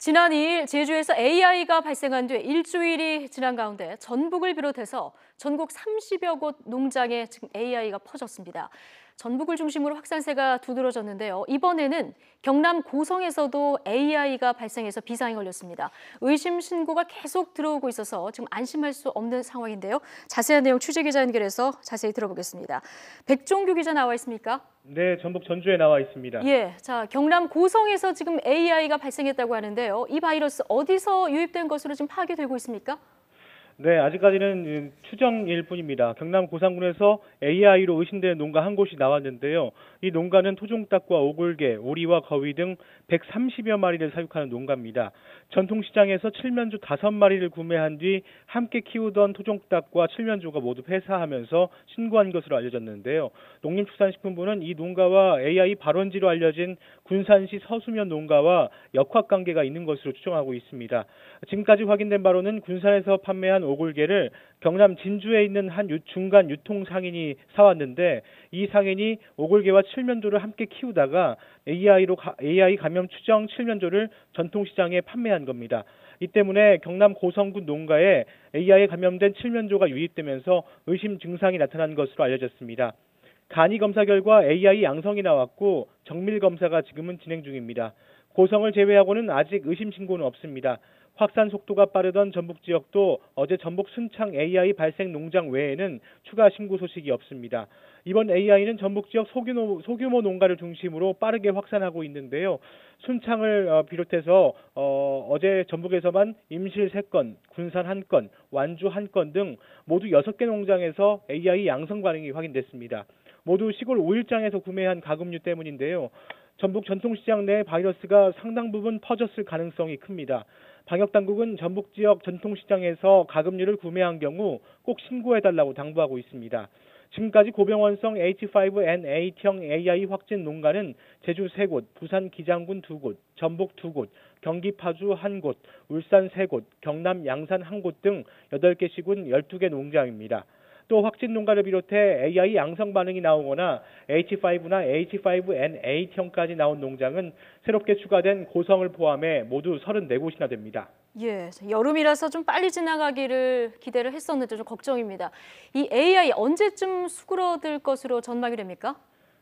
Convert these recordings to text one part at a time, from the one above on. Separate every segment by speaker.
Speaker 1: 지난 2일 제주에서 AI가 발생한 뒤 일주일이 지난 가운데 전북을 비롯해서 전국 30여 곳 농장에 지금 AI가 퍼졌습니다. 전북을 중심으로 확산세가 두드러졌는데요. 이번에는 경남 고성에서도 AI가 발생해서 비상이 걸렸습니다. 의심 신고가 계속 들어오고 있어서 지금 안심할 수 없는 상황인데요. 자세한 내용 취재기자 연결해서 자세히 들어보겠습니다. 백종규 기자 나와 있습니까?
Speaker 2: 네, 전북 전주에 나와 있습니다.
Speaker 1: 예, 자, 경남 고성에서 지금 AI가 발생했다고 하는데요. 이 바이러스 어디서 유입된 것으로 지금 파악이 되고 있습니까?
Speaker 2: 네, 아직까지는 추정일 뿐입니다. 경남 고산군에서 AI로 의심되는 농가 한 곳이 나왔는데요. 이 농가는 토종닭과 오골개, 오리와 거위 등 130여 마리를 사육하는 농가입니다. 전통시장에서 칠면조 5마리를 구매한 뒤 함께 키우던 토종닭과 칠면조가 모두 폐사하면서 신고한 것으로 알려졌는데요. 농림축산식품부는 이 농가와 AI 발원지로 알려진 군산시 서수면 농가와 역학관계가 있는 것으로 추정하고 있습니다. 지금까지 확인된 바로는 군산에서 판매한 오골개를 경남 진주에 있는 한 중간 유통 상인이 사왔는데 이 상인이 오골개와 칠면조를 함께 키우다가 AI 감염 추정 칠면조를 전통시장에 판매한 겁니다. 이 때문에 경남 고성군 농가에 AI에 감염된 칠면조가 유입되면서 의심 증상이 나타난 것으로 알려졌습니다. 간이 검사 결과 AI 양성이 나왔고 정밀 검사가 지금은 진행 중입니다. 고성을 제외하고는 아직 의심 신고는 없습니다. 확산 속도가 빠르던 전북 지역도 어제 전북 순창 AI 발생 농장 외에는 추가 신고 소식이 없습니다. 이번 AI는 전북 지역 소규모 농가를 중심으로 빠르게 확산하고 있는데요. 순창을 비롯해서 어제 전북에서만 임실 3건, 군산 1건, 완주 1건 등 모두 6개 농장에서 AI 양성 반응이 확인됐습니다. 모두 시골 오일장에서 구매한 가금류 때문인데요. 전북 전통시장 내 바이러스가 상당 부분 퍼졌을 가능성이 큽니다. 방역당국은 전북 지역 전통시장에서 가금류를 구매한 경우 꼭 신고해달라고 당부하고 있습니다. 지금까지 고병원성 H5N8형 AI 확진 농가는 제주 3곳, 부산 기장군 2곳, 전북 2곳, 경기 파주 1곳, 울산 3곳, 경남 양산 1곳 등 8개 시군 12개 농장입니다. 또 확진 농가를 비롯해 AI 양성 반응이 나오거나 H5나 H5N8형까지 나온 농장은 새롭게 추가된 고성을 포함해 모두 34곳이나 됩니다.
Speaker 1: 예, 여름이라서 좀 빨리 지나가기를 기대를 했었는데 좀 걱정입니다. 이 AI 언제쯤 수그러들 것으로 전망이 됩니까?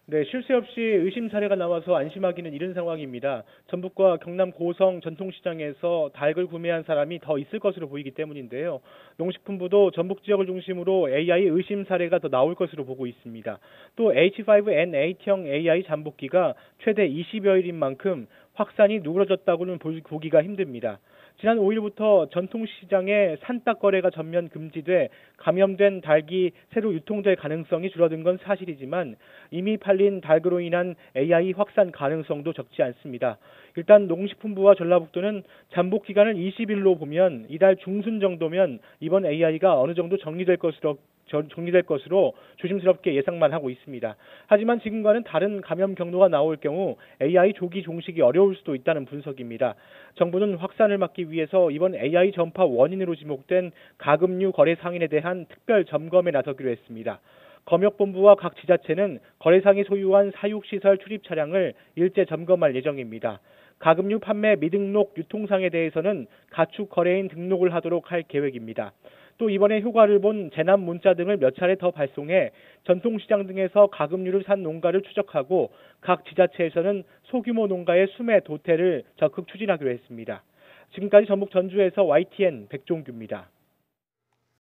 Speaker 2: 네, 쉴 새 없이 의심 사례가 나와서 안심하기는 이른 상황입니다. 전북과 경남 고성 전통시장에서 닭을 구매한 사람이 더 있을 것으로 보이기 때문인데요. 농식품부도 전북 지역을 중심으로 AI 의심 사례가 더 나올 것으로 보고 있습니다. 또 H5N8형 AI 잠복기가 최대 20여일인 만큼 확산이 누그러졌다고는 보기가 힘듭니다. 지난 5일부터 전통시장에 산닭 거래가 전면 금지돼 감염된 닭이 새로 유통될 가능성이 줄어든 건 사실이지만 이미 팔린 닭으로 인한 AI 확산 가능성도 적지 않습니다. 일단 농식품부와 전라북도는 잠복 기간을 20일로 보면 이달 중순 정도면 이번 AI가 어느 정도 정리될 것으로 조심스럽게 예상만 하고 있습니다. 하지만 지금과는 다른 감염 경로가 나올 경우 AI 조기 종식이 어려울 수도 있다는 분석입니다. 정부는 확산을 막기 위해서 이번 AI 전파 원인으로 지목된 가금류 거래 상인에 대한 특별 점검에 나서기로 했습니다. 검역본부와 각 지자체는 거래상이 소유한 사육시설 출입 차량을 일제 점검할 예정입니다. 가금류 판매 미등록 유통상에 대해서는 가축 거래인 등록을 하도록 할 계획입니다. 또 이번에 효과를 본 재난 문자 등을 몇 차례 더 발송해 전통시장 등에서 가금류를 산 농가를 추적하고 각 지자체에서는 소규모 농가의 수매 도태를 적극 추진하기로 했습니다. 지금까지 전북 전주에서 YTN 백종규입니다.